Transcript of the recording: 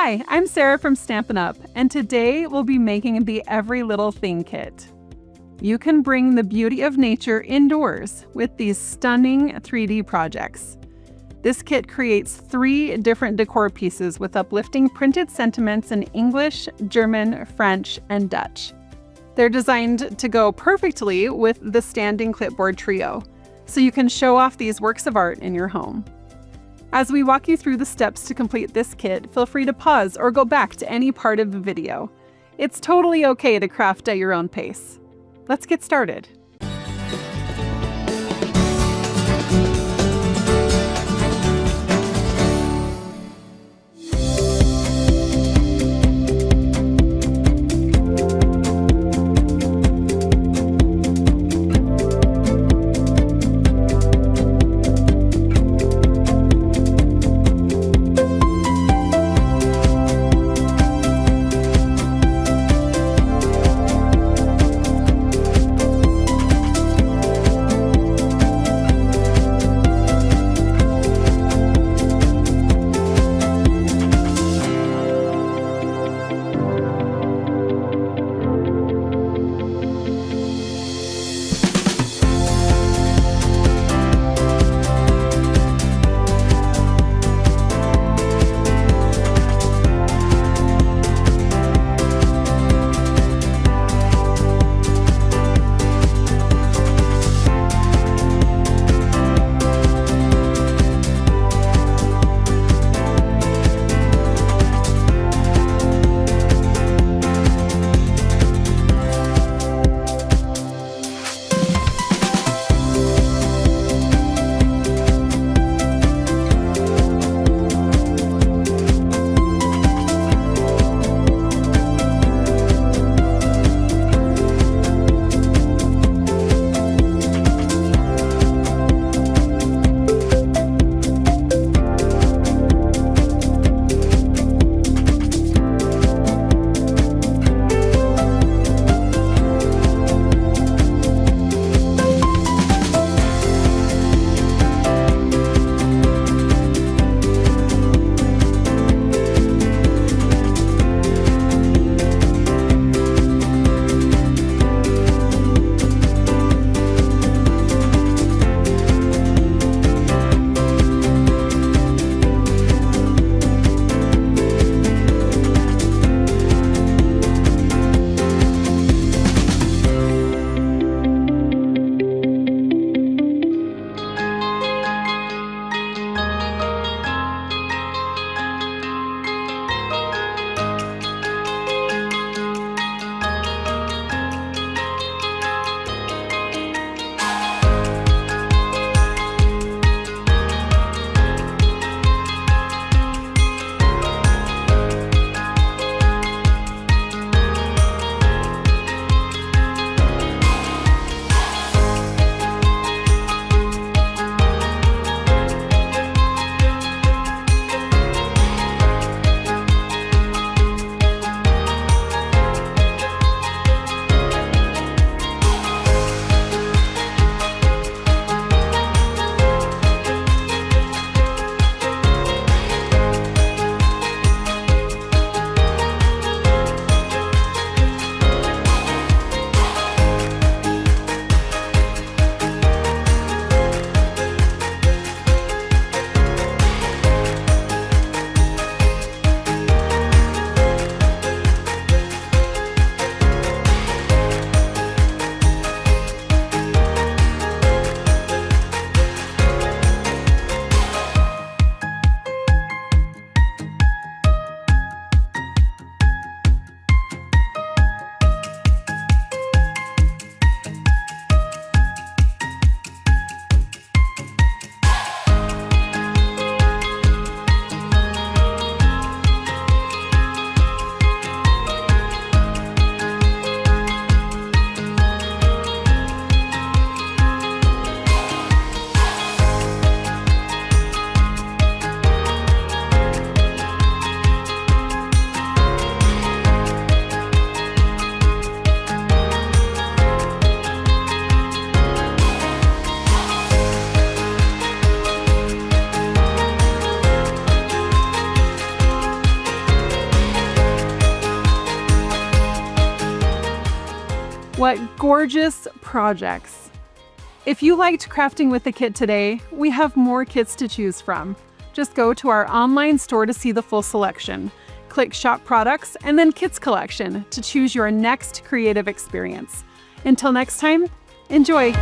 Hi, I'm Sarah from Stampin' Up, and today we'll be making the Every Little Thing kit. You can bring the beauty of nature indoors with these stunning 3D projects. This kit creates 3 different decor pieces with uplifting printed sentiments in English, German, French, and Dutch. They're designed to go perfectly with the Standing Clipboard Trio, so you can show off these works of art in your home. As we walk you through the steps to complete this kit, feel free to pause or go back to any part of the video. It's totally okay to craft at your own pace. Let's get started. What gorgeous projects! If you liked crafting with the kit today, we have more kits to choose from. Just go to our online store to see the full selection. Click Shop Products and then Kits Collection to choose your next creative experience. Until next time, enjoy!